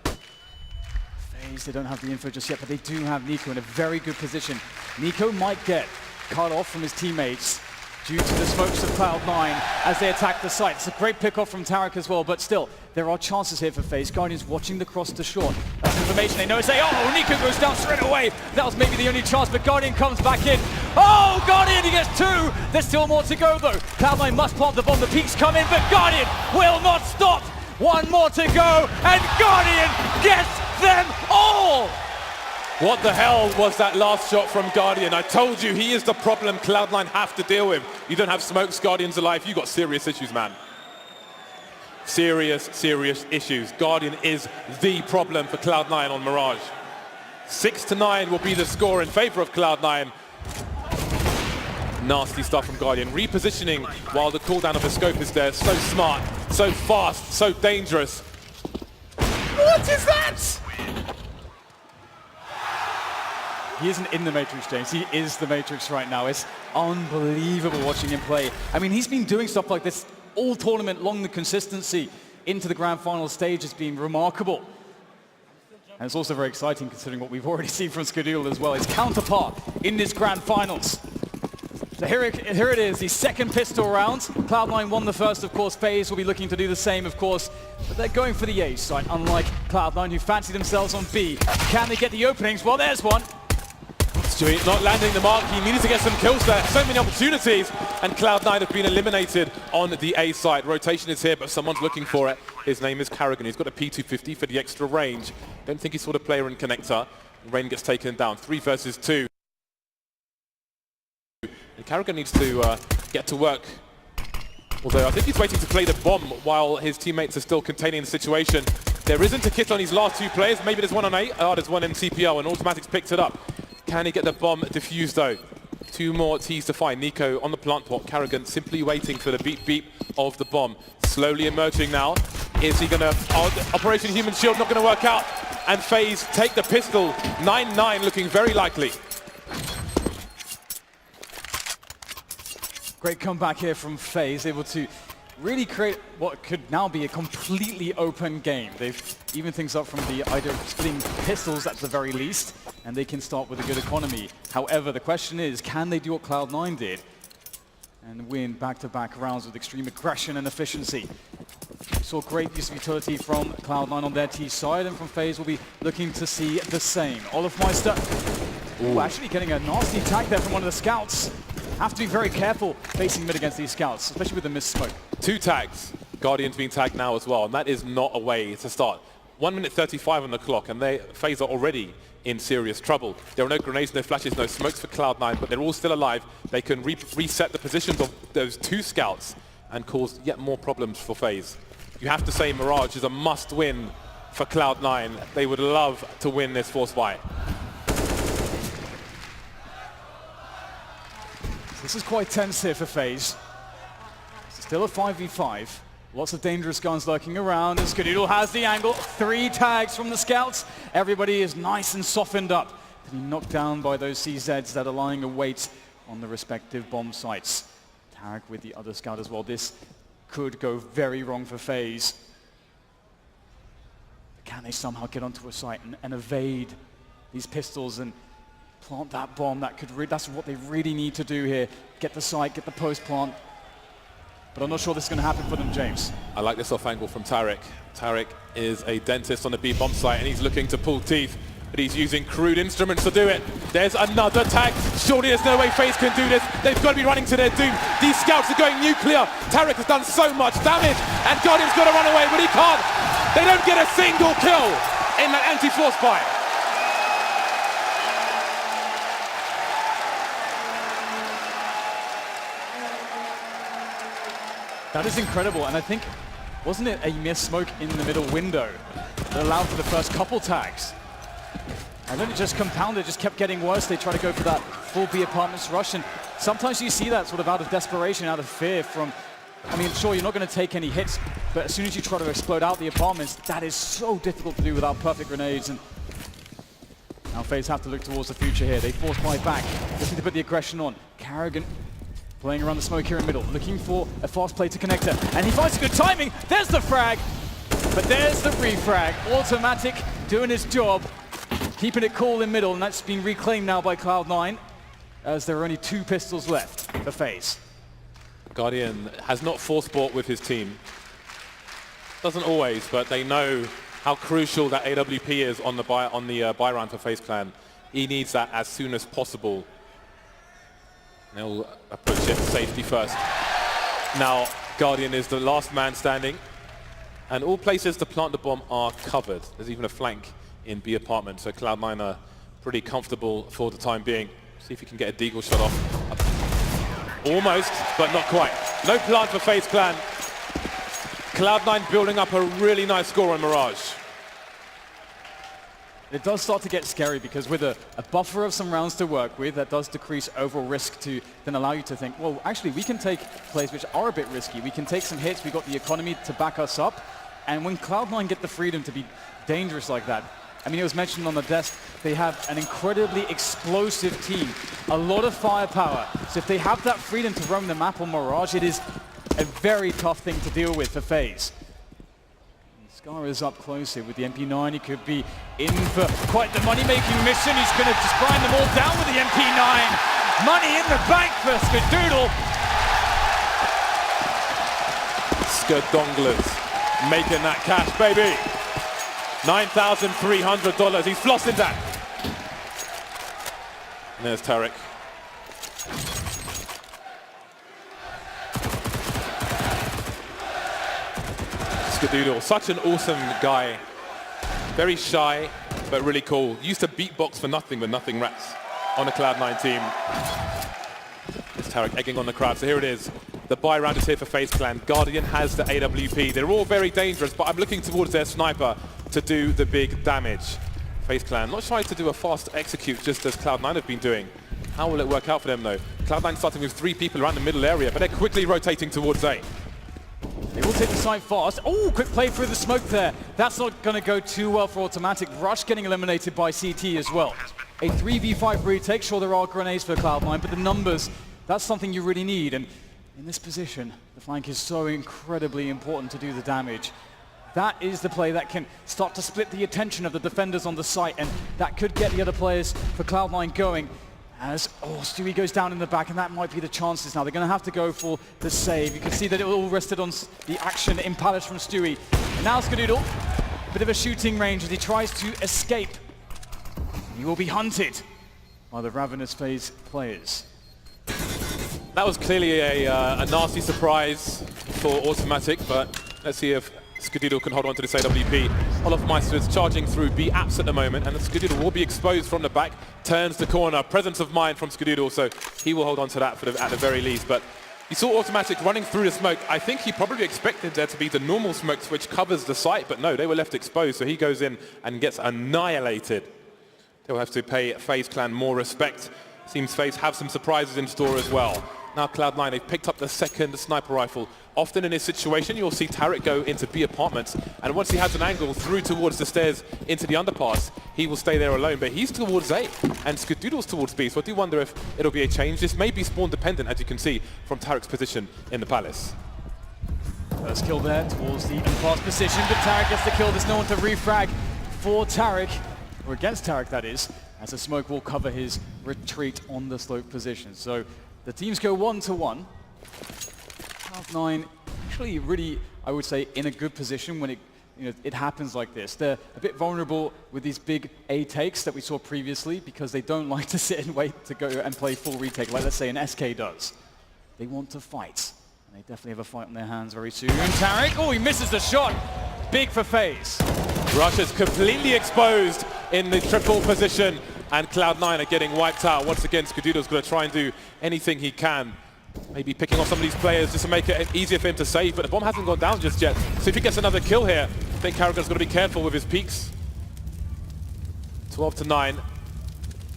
Faze, they don't have the info just yet, but they do have Nico in a very good position. Nico might get cut off from his teammates due to the smokes of Cloud9 as they attack the site. It's a great pick-off from Tarek as well, but still, there are chances here for Faze. Guardians watching the cross to short. That's information they know. Say, oh, Nico goes down straight away. That was maybe the only chance, but Guardian comes back in. Oh, Guardian, he gets 2. There's still more to go, though. Cloud9 must plant the bomb. The peaks come in, but Guardian will not stop. 1 more to go, and Guardian gets them all. What the hell was that last shot from Guardian? I told you, he is the problem Cloud9 have to deal with. You don't have smokes, Guardians alive. You've got serious issues, man. Serious issues. Guardian is the problem for Cloud9 on Mirage. 6-9 will be the score in favor of Cloud9. Nasty stuff from Guardian. Repositioning while the cooldown of the scope is there. So smart, so fast, so dangerous. What is that? He isn't in the Matrix, James. He is the Matrix right now. It's unbelievable watching him play. I mean, he's been doing stuff like this all tournament long. The consistency into the grand final stage has been remarkable. And it's also very exciting considering what we've already seen from Skadul as well. His counterpart in this grand finals. So here it is, the second pistol round. Cloud9 won the first, of course. Faze will be looking to do the same, of course. But they're going for the A site, unlike Cloud9, who fancy themselves on B. Can they get the openings? Well, there's one. Stewie not landing the mark. He needed to get some kills there. So many opportunities, and Cloud9 have been eliminated on the A side. Rotation is here, but someone's looking for it. His name is Karrigan. He's got a P250 for the extra range. Don't think he's sort of player in connector. Rain gets taken down. 3 versus 2. And Karrigan needs to get to work. Although I think he's waiting to play the bomb while his teammates are still containing the situation. There isn't a kit on his last 2 players. Maybe there's one on A. There's one in CPL, and Automatics picked it up. Can he get the bomb defused though? 2 more T's to find. Nico on the plant pot. Karrigan simply waiting for the beep beep of the bomb. Slowly emerging now. Is he gonna... Operation Human Shield not gonna work out. And Faze take the pistol. 9-9 looking very likely. Great comeback here from Faze, able to really create what could now be a completely open game. They've evened things up from the idea of splitting pistols at the very least, and they can start with a good economy. However, the question is, can they do what Cloud9 did and win back-to-back rounds with extreme aggression and efficiency? We saw saw great use of utility from Cloud9 on their T side, and from Faze will be looking to see the same. Olafmeister, actually getting a nasty tag there from one of the scouts. Have to be very careful facing mid against these scouts, especially with the missed smoke. 2 tags. Guardian's being tagged now as well, and that is not a way to start. 1:35 on the clock, and Faze are already in serious trouble. There are no grenades, no flashes, no smokes for Cloud9, but they're all still alive. They can reset the positions of those 2 scouts and cause yet more problems for Faze. You have to say Mirage is a must-win for Cloud9. They would love to win this force fight. This is quite tense here for Faze. Still a 5v5. Lots of dangerous guns lurking around, and Skadoodle has the angle. 3 tags from the scouts. Everybody is nice and softened up to be knocked down by those CZs that are lying await on the respective bomb sites. Tarek with the other scout as well. This could go very wrong for Faze. Can they somehow get onto a site and evade these pistols and plant that bomb? That's what they really need to do here. Get the site, get the post plant. But I'm not sure this is going to happen for them, James. I like this off angle from Tarek. Tarek is a dentist on the B bomb site, and he's looking to pull teeth, but he's using crude instruments to do it. There's another tag. Surely there's no way Faze can do this. They've got to be running to their doom. These scouts are going nuclear. Tarek has done so much damage, and Guardian's got to run away, but he can't. They don't get a single kill in that anti-force fire. That is incredible, and I think, wasn't it a missed smoke in the middle window that allowed for the first couple tags? And then it just compounded, just kept getting worse. They try to go for that full B apartments rush, and sometimes you see that sort of out of desperation, out of fear from, I mean, sure, you're not going to take any hits, but as soon as you try to explode out the apartments, that is so difficult to do without perfect grenades. And now Faze have to look towards the future here. They force buy back, looking to put the aggression on. Carrigan playing around the smoke here in middle, looking for a fast play to connector, and he finds a good timing. There's the frag, but there's the refrag. Automatic doing his job, keeping it cool in middle, and that's been reclaimed now by Cloud9, as there are only 2 pistols left for Faze. Guardian has not force bought with his team. Doesn't always, but they know how crucial that AWP is on the buy round for Faze Clan. He needs that as soon as possible. They'll approach it safety first. Now, Guardian is the last man standing, and all places to plant the bomb are covered. There's even a flank in B apartment, so Cloud9 are pretty comfortable for the time being. See if he can get a deagle shot off. Almost, but not quite. No plant for Faze Clan. Cloud9 building up a really nice score on Mirage. It does start to get scary because with a buffer of some rounds to work with, that does decrease overall risk to then allow you to think, well, actually, we can take plays which are a bit risky. We can take some hits. We've got the economy to back us up. And when Cloud9 get the freedom to be dangerous like that, I mean, it was mentioned on the desk, they have an incredibly explosive team, a lot of firepower. So if they have that freedom to roam the map on Mirage, it is a very tough thing to deal with for Faze. Scar is up close here with the MP9. He could be in for quite the money-making mission. He's going to just grind them all down with the MP9. Money in the bank for Skadoodle. Skadonglers making that cash, baby. $9,300. He's flossing that. And there's Tarek. Skadoodle, such an awesome guy. Very shy, but really cool. Used to beatbox for nothing with Nothing Rats on the Cloud9 team. There's Tarek egging on the crowd. So here it is. The buy round is here for Faze Clan. Guardian has the AWP. They're all very dangerous, but I'm looking towards their sniper to do the big damage. Faze Clan not shy to do a fast execute, just as Cloud9 have been doing. How will it work out for them, though? Cloud9 starting with 3 people around the middle area, but they're quickly rotating towards A. They will take the site fast. Oh, quick play through the smoke there. That's not going to go too well for Automatic. Rush getting eliminated by CT as well. A 3v5 retake. Sure, there are grenades for Cloud9, but the numbers, that's something you really need. And in this position, the flank is so incredibly important to do the damage. That is the play that can start to split the attention of the defenders on the site, and that could get the other players for Cloud9 going. As Stewie goes down in the back, and that might be the chances now. They're going to have to go for the save. You can see that it all rested on the action in Palace from Stewie. And now Skadoodle, bit of a shooting range as he tries to escape. He will be hunted by the ravenous Faze players. That was clearly a nasty surprise for Automatic, but let's see if Skadoodle can hold on to this AWP. Olofmeister is charging through B apps at the moment, and Skadoodle will be exposed from the back, turns the corner. Presence of mind from Skadoodle, so he will hold on to that at the very least. But you saw Automatic running through the smoke. I think he probably expected there to be the normal smoke which covers the site, but no, they were left exposed, so he goes in and gets annihilated. They'll have to pay Faze Clan more respect. Seems Faze have some surprises in store as well. Now Cloud9, they've picked up the second sniper rifle. Often in this situation, you'll see Tarek go into B apartments, and once he has an angle through towards the stairs into the underpass, he will stay there alone, but he's towards A, and Skadoodle's towards B, so I do wonder if it'll be a change. This may be spawn dependent, as you can see from Tarek's position in the Palace. First kill there towards the underpass position, but Tarek gets the kill. There's no one to refrag for Tarek, or against Tarek that is, as the smoke will cover his retreat on the slope position. So the teams go 1-1. Cloud9 actually really, I would say, in a good position when it happens like this. They're a bit vulnerable with these big A takes that we saw previously because they don't like to sit and wait to go and play full retake like, let's say, an SK does. They want to fight, and they definitely have a fight on their hands very soon. And Tarek, he misses the shot. Big for Faze. Russia's completely exposed in the triple position, and Cloud9 are getting wiped out. Once again, Skadoodle's going to try and do anything he can. Maybe picking off some of these players just to make it easier for him to save, but the bomb hasn't gone down just yet. So if he gets another kill here, I think Carragher's got to be careful with his peaks. 12-9.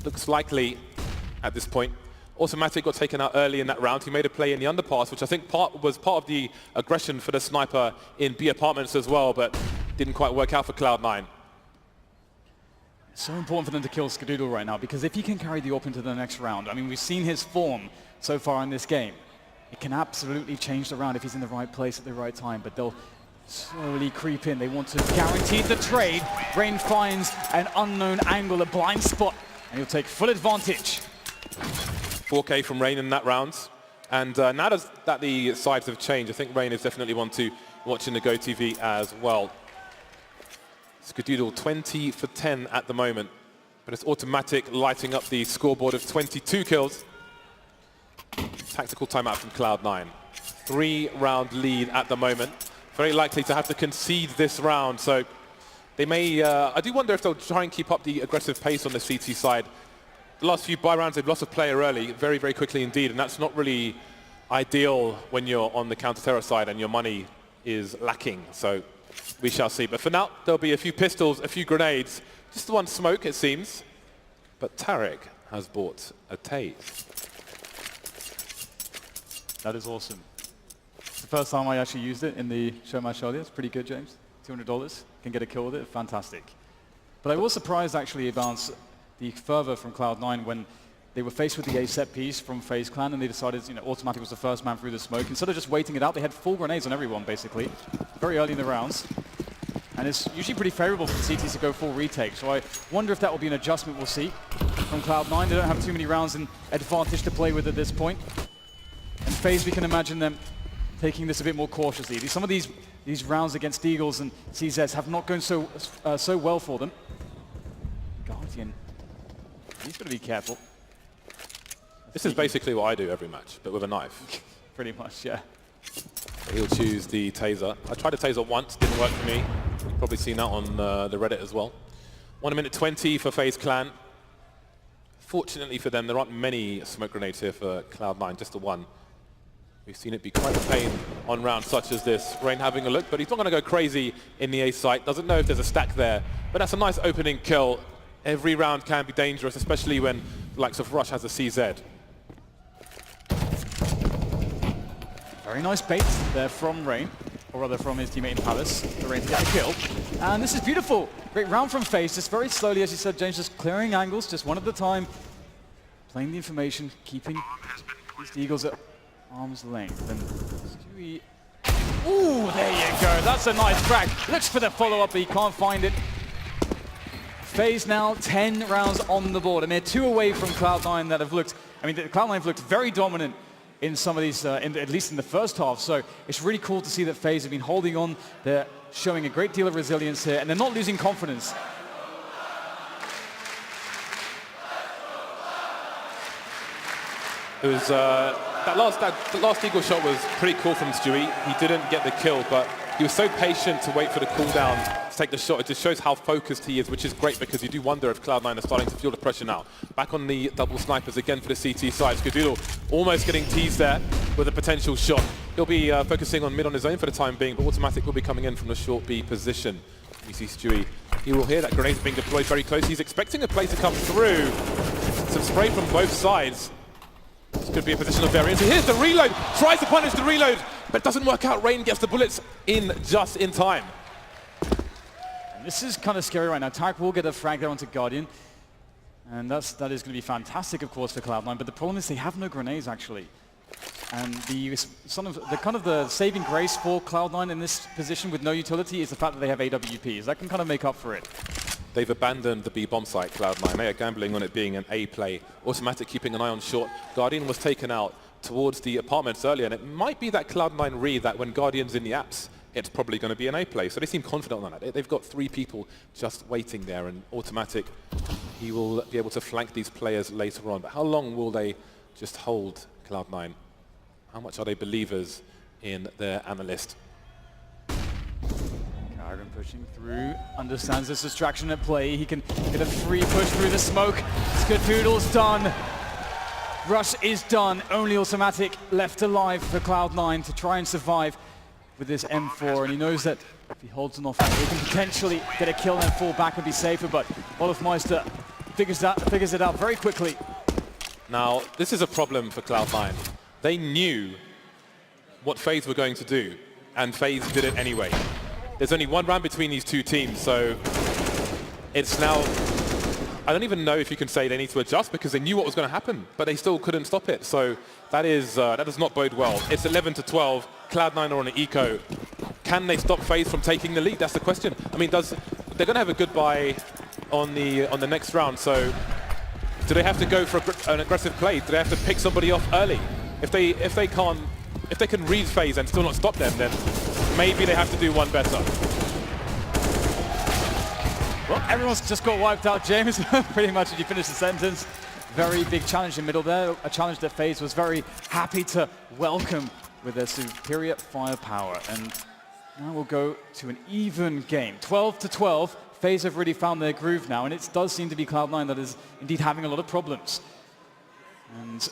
Looks likely at this point. Automatic got taken out early in that round. He made a play in the underpass, which I think was part of the aggression for the sniper in B apartments as well, but didn't quite work out for Cloud9. It's so important for them to kill Skadoodle right now, because if he can carry the AWP into the next round, I mean, we've seen his form so far in this game. It can absolutely change the round if he's in the right place at the right time, but they'll slowly creep in. They want to guarantee the trade. Rain finds an unknown angle, a blind spot, and he'll take full advantage. 4K from Rain in that round. And now that the sides have changed, I think Rain is definitely one to watch in the GoTV as well. Skadoodle 20 for 10 at the moment, but it's Automatic lighting up the scoreboard of 22 kills. Tactical timeout from Cloud9. 3-round lead at the moment. Very likely to have to concede this round, so they may... I do wonder if they'll try and keep up the aggressive pace on the CT side. The last few buy rounds, they've lost a player early, very, very quickly indeed, and that's not really ideal when you're on the counter-terror side and your money is lacking, so we shall see. But for now, there'll be a few pistols, a few grenades, just the one smoke, it seems. But Tarek has bought a Taze. That is awesome. It's the first time I actually used it in the show match earlier. It's pretty good, James. $200. Can get a kill with it. Fantastic. But I was surprised, actually, about the fervor from Cloud9 when they were faced with the A set piece from Faze Clan, and they decided, Automatic was the first man through the smoke. Instead of just waiting it out, they had full grenades on everyone, basically, very early in the rounds. And it's usually pretty favorable for the CTs to go full retake. So I wonder if that will be an adjustment we'll see from Cloud9. They don't have too many rounds in advantage to play with at this point. And Faze, we can imagine them taking this a bit more cautiously. Some of these rounds against Eagles and CZs have not gone so well for them. Guardian, he's got to be careful. This is basically what I do every match, but with a knife. Pretty much, yeah. So he'll choose the taser. I tried a taser once, didn't work for me. You've probably seen that on the Reddit as well. 1 minute 20 for Faze Clan. Fortunately for them, there aren't many smoke grenades here for Cloud9, just the one. We've seen it be quite a pain on rounds such as this. Rain having a look, but he's not going to go crazy in the A site. Doesn't know if there's a stack there, but that's a nice opening kill. Every round can be dangerous, especially when the likes of Rush has a CZ. Very nice bait there from Rain, or rather from his teammate in Palace, for Rain to get a kill. And this is beautiful. Great round from Faze, just very slowly, as you said, James, just clearing angles, just one at a time, playing the information, keeping these Eagles at arm's length. And Stewie... Ooh, there you go. That's a nice crack. Looks for the follow-up, but he can't find it. Faze now 10 rounds on the board, and they're 2 away from Cloud9 that have looked, Cloud9 have looked very dominant in some of these, at least in the first half. So it's really cool to see that Faze have been holding on. They're showing a great deal of resilience here, and they're not losing confidence. It was that last Eagle shot was pretty cool from Stewie. He didn't get the kill, but he was so patient to wait for the cooldown to take the shot. It just shows how focused he is, which is great because you do wonder if Cloud9 are starting to feel the pressure now. Back on the double snipers again for the CT side. Skadoodle almost getting teased there with a potential shot. He'll be focusing on mid on his own for the time being, but Automatic will be coming in from the short B position. You see Stewie. He will hear that grenade being deployed very close. He's expecting a play to come through. Some spray from both sides. This could be a position of variance. Here's the reload. Tries to punish the reload, but doesn't work out. Rain gets the bullets in just in time. And this is kind of scary right now. Tarek will get a frag there onto Guardian. And that is going to be fantastic, of course, for Cloud9. But the problem is they have no grenades, actually. And the saving grace for Cloud9 in this position with no utility is the fact that they have AWPs. That can kind of make up for it. They've abandoned the B bomb site, Cloud9. They are gambling on it being an A play. Automatic keeping an eye on short. Guardian was taken out towards the apartments earlier, and it might be that Cloud9 read that when Guardian's in the apps, it's probably going to be an A play. So they seem confident on that. They've got 3 people just waiting there, and Automatic, he will be able to flank these players later on. But how long will they just hold Cloud9? How much are they believers in their analyst? Karrigan pushing through, understands this distraction at play. He can get a free push through the smoke. Skadoodle's done. Rush is done. Only Automatic left alive for Cloud9 to try and survive with this M4. And he knows that if he holds an off, he can potentially get a kill and then fall back and be safer. But Olofmeister figures it out very quickly. Now, this is a problem for Cloud9. They knew what Faze were going to do, and Faze did it anyway. There's only 1 round between these 2 teams, so it's now... I don't even know if you can say they need to adjust because they knew what was going to happen, but they still couldn't stop it. So that does not bode well. It's 11-12. Cloud9 are on an eco. Can they stop Faze from taking the lead? That's the question. I mean, they're going to have a goodbye on the next round. So do they have to go for an aggressive play? Do they have to pick somebody off early? If they can read Faze and still not stop them, then maybe they have to do one better. Well, everyone's just got wiped out, James. Pretty much when you finish the sentence. Very big challenge in middle there. A challenge that Faze was very happy to welcome with their superior firepower. And now we'll go to an even game. 12-12. Faze have really found their groove now, and it does seem to be Cloud9 that is indeed having a lot of problems. And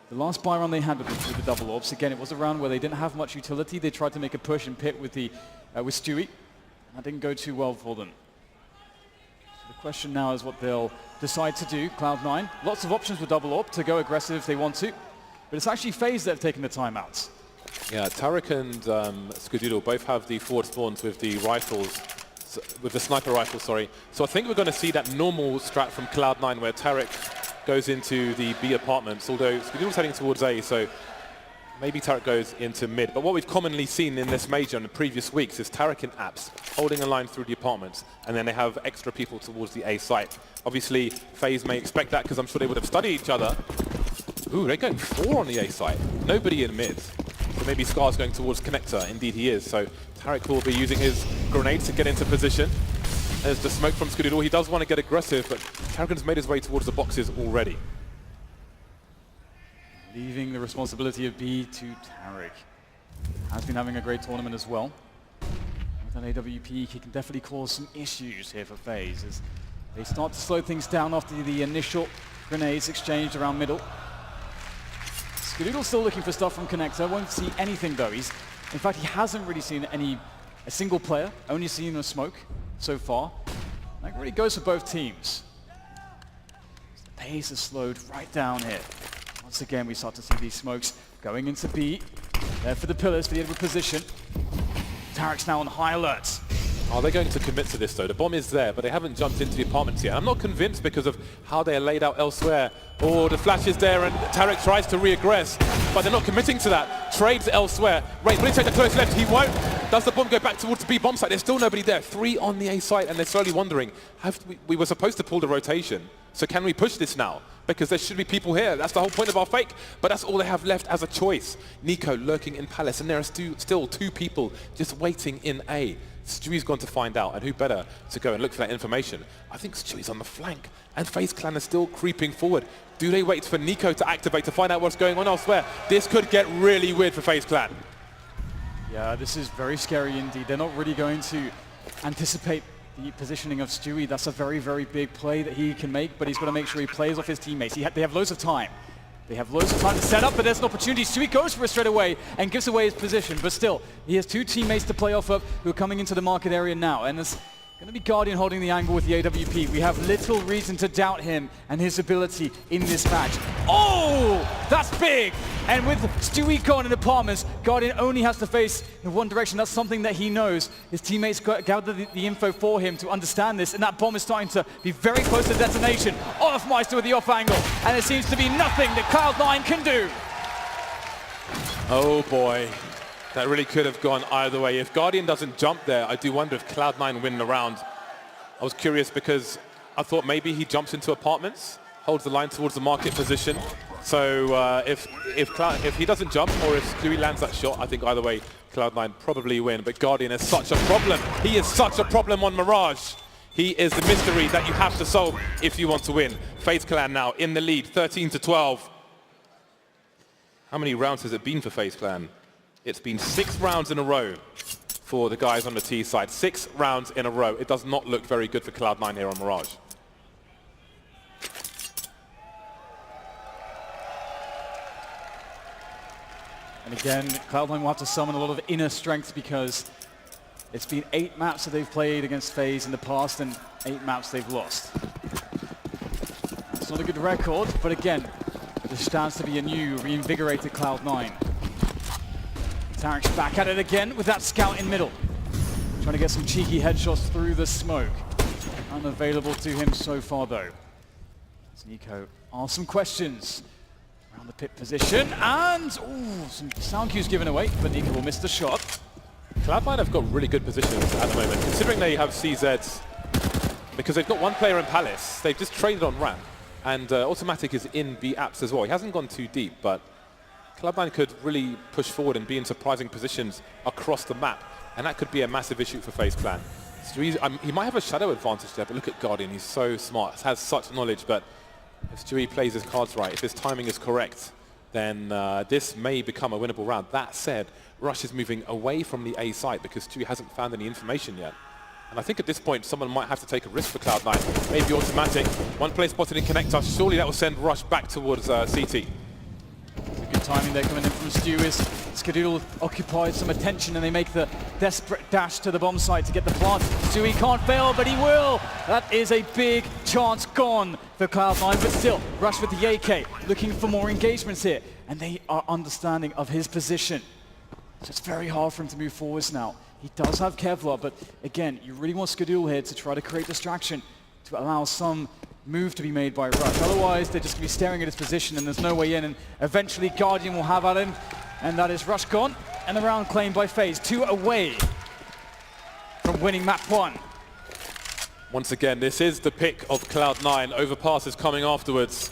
the last buy round they had with the double orbs, again, it was a round where they didn't have much utility. They tried to make a push and pit with Stewie. That didn't go too well for them. So the question now is what they'll decide to do, Cloud9. Lots of options with double orb to go aggressive if they want to, but it's actually Faze that have taken the timeouts. Yeah, Tarek and Skadoodle both have the forward spawns with the rifles, with the sniper rifle, sorry. So I think we're going to see that normal strat from Cloud9 where Tarek goes into the B apartments, although Skadoodle's heading towards A, so maybe Tarek goes into mid. But what we've commonly seen in this major in the previous weeks is Tarek in apps, holding a line through the apartments, and then they have extra people towards the A site. Obviously, Faze may expect that because I'm sure they would have studied each other. Ooh, they're going 4 on the A site. Nobody in mid. So maybe Scar's going towards connector. Indeed he is. So Tarek will be using his grenades to get into position. There's the smoke from Skadoodle. He does want to get aggressive, but Tarragon's made his way towards the boxes already. Leaving the responsibility of B to Tarek. Has been having a great tournament as well. With an AWP, he can definitely cause some issues here for Faze as they start to slow things down after the initial grenades exchanged around middle. Skadoodle's still looking for stuff from connector. Won't see anything though. In fact, he hasn't really seen a single player. Only seen a smoke so far. That really goes for both teams. The pace is slowed right down here. Once again, we start to see these smokes going into B. There for the pillars, for the Edward position. Tarek's now on high alert. Are they going to commit to this though? The bomb is there, but they haven't jumped into the apartments yet. I'm not convinced because of how they are laid out elsewhere. Oh, the flash is there and Tarek tries to re-aggress, but they're not committing to that. Trades elsewhere. Rain, will he take the close left? He won't. Does the bomb go back towards the B bomb site? There's still nobody there. 3 on the A site, and they're slowly wondering, we were supposed to pull the rotation, so can we push this now? Because there should be people here. That's the whole point of our fake, but that's all they have left as a choice. Nico lurking in Palace, and there are still 2 people just waiting in A. Stewie's gone to find out, and who better to go and look for that information? I think Stewie's on the flank, and Faze Clan is still creeping forward. Do they wait for Nico to activate to find out what's going on elsewhere? This could get really weird for Faze Clan. Yeah, this is very scary indeed. They're not really going to anticipate the positioning of Stewie. That's a very, very big play that he can make, but he's got to make sure he plays off his teammates. They have loads of time. They have loads of time to set up, but there's an opportunity. Stewie goes for it straight away and gives away his position, but still, he has 2 teammates to play off of who are coming into the market area now, and there's going to be Guardian holding the angle with the AWP. We have little reason to doubt him and his ability in this match. Oh, that's big! And with Stewie gone in apartments, Guardian only has to face in one direction. That's something that he knows. His teammates gathered the info for him to understand this, and that bomb is starting to be very close to detonation. Olafmeister with the off angle, and there seems to be nothing that Cloud9 can do. Oh boy. That really could have gone either way. If Guardian doesn't jump there, I do wonder if Cloud9 win the round. I was curious because I thought maybe he jumps into apartments, holds the line towards the market position. So if he doesn't jump, or if Stewie lands that shot, I think either way, Cloud9 probably win. But Guardian is such a problem. He is such a problem on Mirage. He is the mystery that you have to solve if you want to win. Faze Clan now in the lead, 13-12. How many rounds has it been for Faze Clan? It's been 6 rounds in a row for the guys on the T side. 6 rounds in a row. It does not look very good for Cloud9 here on Mirage. And again, Cloud9 will have to summon a lot of inner strength because it's been 8 maps that they've played against FaZe in the past and 8 maps they've lost. That's not a good record, but again, there stands to be a new reinvigorated Cloud9. Tarek's back at it again with that scout in middle. Trying to get some cheeky headshots through the smoke. Unavailable to him so far though. As Nico asks some questions around the pit position, and some sound cues given away, but Nico will miss the shot. Cloud9 have got really good positions at the moment, considering they have CZs, because they've got 1 player in Palace. They've just traded on ramp, and Automatic is in B apps as well. He hasn't gone too deep, but Cloud9 could really push forward and be in surprising positions across the map, and that could be a massive issue for FaZe Clan. He might have a shadow advantage there, but look at Guardian, he's so smart, has such knowledge, but if Stewie plays his cards right, if his timing is correct, then this may become a winnable round. That said, Rush is moving away from the A site because Stewie hasn't found any information yet. And I think at this point, someone might have to take a risk for Cloud9. Maybe Automatic. 1 player spotted in Connector. Surely that will send Rush back towards CT. Good timing there coming in from Stu as Skadoodle occupied some attention and they make the desperate dash to the bomb site to get the plant. Stewie can't fail, but he will. That is a big chance gone for Cloud9, but still, Rush with the AK, looking for more engagements here, and they are understanding of his position. So it's very hard for him to move forwards now. He does have Kevlar, but again, you really want Skadoodle here to try to create distraction, to allow some move to be made by Rush. Otherwise, they're just going to be staring at his position and there's no way in, and eventually Guardian will have at him, and that is Rush gone, and the round claimed by FaZe, 2 away from winning map 1. Once again, this is the pick of Cloud9. Overpass is coming afterwards.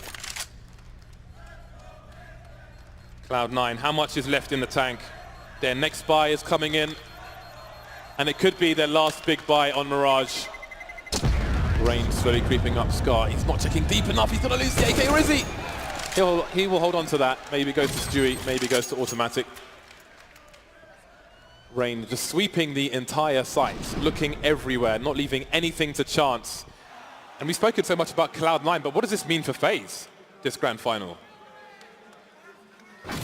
Cloud9, how much is left in the tank? Their next buy is coming in, and it could be their last big buy on Mirage. Rain slowly creeping up Scar. He's not checking deep enough. He's going to lose the AK, or is he? He will hold on to that. Maybe goes to Stewie, maybe goes to Automatic. Rain just sweeping the entire site, looking everywhere, not leaving anything to chance. And we've spoken so much about Cloud9, but what does this mean for FaZe, this grand final?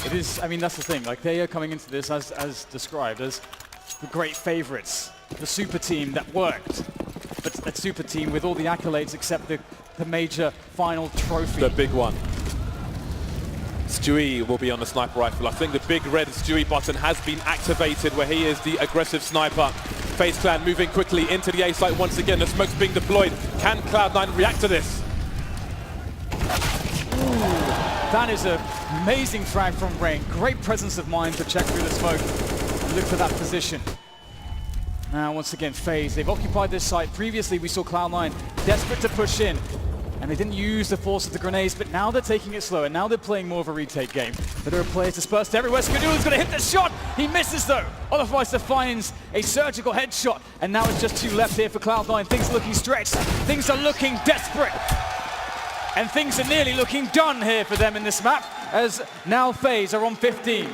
It is, I mean, that's the thing. Like, they are coming into this as described as the great favorites, the super team that worked. But a super team with all the accolades except the major final trophy. The big one. Stewie will be on the sniper rifle. I think the big red Stewie button has been activated where he is the aggressive sniper. FaZe Clan moving quickly into the A site once again. The smoke's being deployed. Can Cloud9 react to this? Ooh, that is an amazing frag from Rain. Great presence of mind to check through the smoke and look for that position. Now, once again, Faze, they've occupied this site. Previously, we saw Cloud9 desperate to push in, and they didn't use the force of the grenades, but now they're taking it slow, and now they're playing more of a retake game. There are players dispersed everywhere. Skadoodle's going to hit the shot. He misses, though. Overpass finds a surgical headshot, and now it's just two left here for Cloud9. Things are looking stretched. Things are looking desperate. And things are nearly looking done here for them in this map, as now Faze are on 15.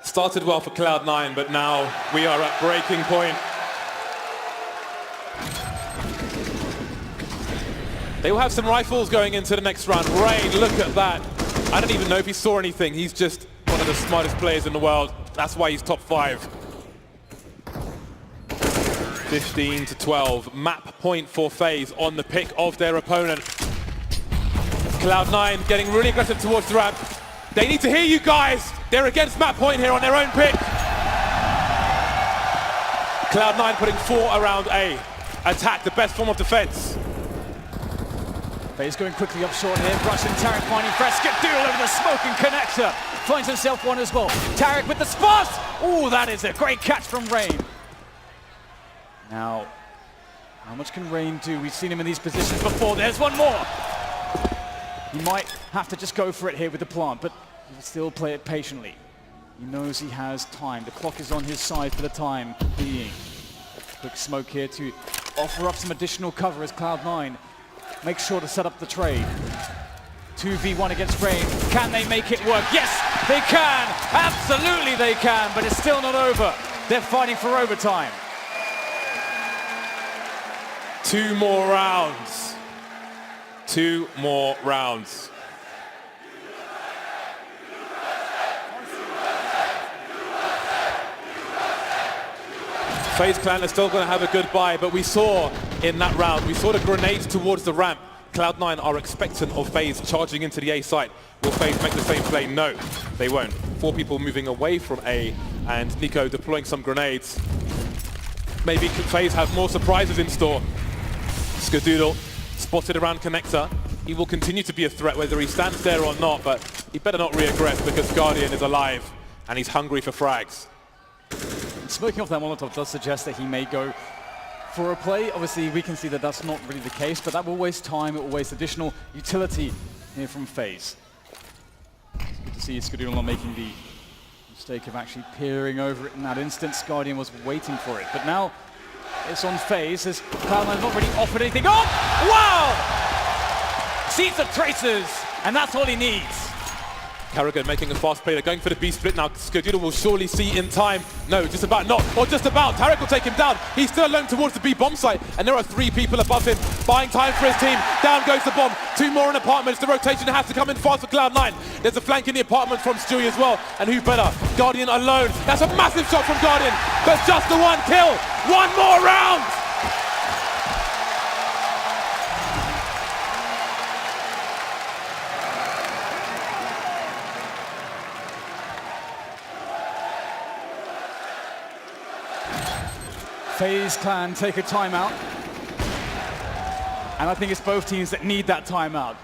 Started well for Cloud9, but now we are at breaking point. They will have some rifles going into the next round. Rain, look at that. I don't even know if he saw anything. He's just one of the smartest players in the world. That's why he's top 5. 15 to 12. Map point for Faze on the pick of their opponent. Cloud9 getting really aggressive towards the ramp. They need to hear you guys. They're against map point here on their own pick. Cloud9 putting 4 around A. Attack, the best form of defense. Faze going quickly up short here. Russian Tarek finding fresh. Skadoodle over the smoking connector. Finds himself one as well. Tarek with the spot. Oh, that is a great catch from Rain. Now, how much can Rain do? We've seen him in these positions before. There's one more. He might have to just go for it here with the plant, but he'll still play it patiently. He knows he has time. The clock is on his side for the time being. Quick smoke here to offer up some additional cover as Cloud9 makes sure to set up the trade. 2v1 against Rain. Can they make it work? Yes, they can. Absolutely they can, but it's still not over. They're fighting for overtime. 2 more rounds. 2 more rounds. FaZe Clan are still going to have a good buy, but we saw in that round, we saw the grenades towards the ramp. Cloud9 are expectant of FaZe charging into the A site. Will FaZe make the same play? No, they won't. 4 people moving away from A, and Nico deploying some grenades. Maybe FaZe have more surprises in store. Skadoodle spotted around connector. He will continue to be a threat whether he stands there or not, but he better not re-aggress because Guardian is alive and he's hungry for frags. Smoking off that Molotov does suggest that he may go for a play. Obviously, we can see that that's not really the case, but that will waste time, it will waste additional utility here from Faze. It's good to see Skadoodle not making the mistake of actually peering over it in that instance. Guardian was waiting for it, but now it's on Faze as Cloud9 not really offered anything. Oh! Wow! Sees the traces, and that's all he needs. Carragher making a fast play. They're going for the B split now. Skadoodle will surely see in time. No, just about not. Or just about. Tarek will take him down. He's still alone towards the B bomb site. And there are 3 people above him. Buying time for his team. Down goes the bomb. 2 more in apartments. The rotation has to come in fast for Cloud9. There's a flank in the apartment from Stewie as well. And who better? Guardian alone. That's a massive shot from Guardian. But just the 1 kill. 1 more round. FaZe Clan take a timeout. And I think it's both teams that need that timeout.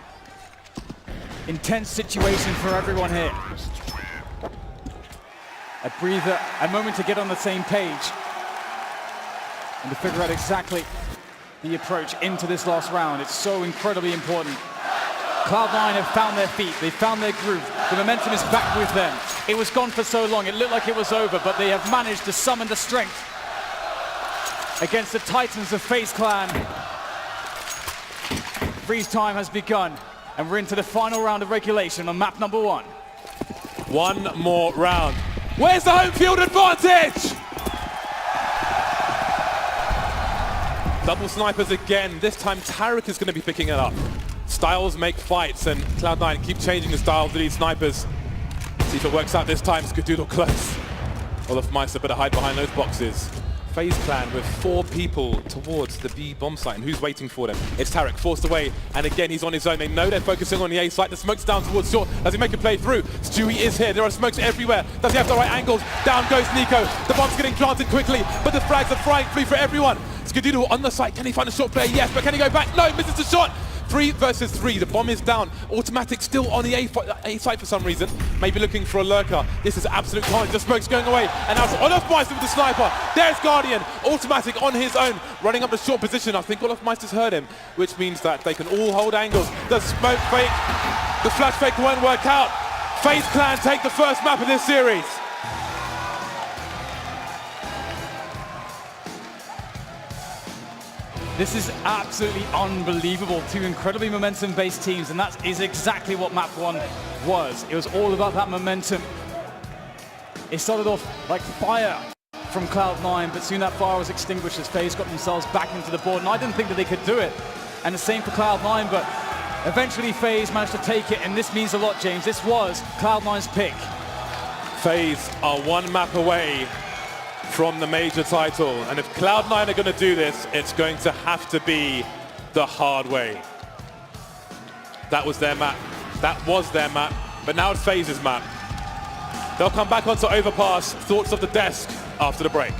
Intense situation for everyone here. A breather, a moment to get on the same page. And to figure out exactly the approach into this last round. It's so incredibly important. Cloud9 have found their feet, they found their groove. The momentum is back with them. It was gone for so long, it looked like it was over, but they have managed to summon the strength against the titans of FaZe Clan. Freeze time has begun, and we're into the final round of regulation on map number 1. 1 more round. Where's the home field advantage? Double snipers again. This time Tarek is going to be picking it up. Styles make fights, and Cloud9 keep changing the style of these snipers. See if it works out this time. Skadoodle close. Olaf Meister better hide behind those boxes. FaZe Clan with 4 people towards the B bomb site, and who's waiting for them? It's Tarek, forced away, and again he's on his own. They know they're focusing on the A site. The smoke's down towards short. Does he make a play through? Stewie is here. There are smokes everywhere. Does he have the right angles? Down goes Nico. The bomb's getting planted quickly, but the frags are flying free for everyone. Skadoodle on the site. Can he find a short player? Yes, but can he go back? No, misses the shot. 3 versus 3. The bomb is down. Automatic still on the A site for some reason. Maybe looking for a lurker. This is absolute carnage. The smoke's going away. And now Olofmeister with the sniper. There's Guardian. Automatic on his own. Running up the short position. I think Olofmeister's heard him, which means that they can all hold angles. The smoke fake. The flash fake won't work out. Faze Clan take the first map of this series. This is absolutely unbelievable. Two incredibly momentum-based teams, and that is exactly what map 1 was. It was all about that momentum. It started off like fire from Cloud9, but soon that fire was extinguished as Faze got themselves back into the board, and I didn't think that they could do it. And the same for Cloud9, but eventually Faze managed to take it, and this means a lot, James. This was Cloud9's pick. Faze are 1 map away from the major title, and if Cloud9 are going to do this, it's going to have to be the hard way. That was their map. That was their map, but now it's Faze's map. They'll come back onto Overpass. Thoughts of the desk after the break.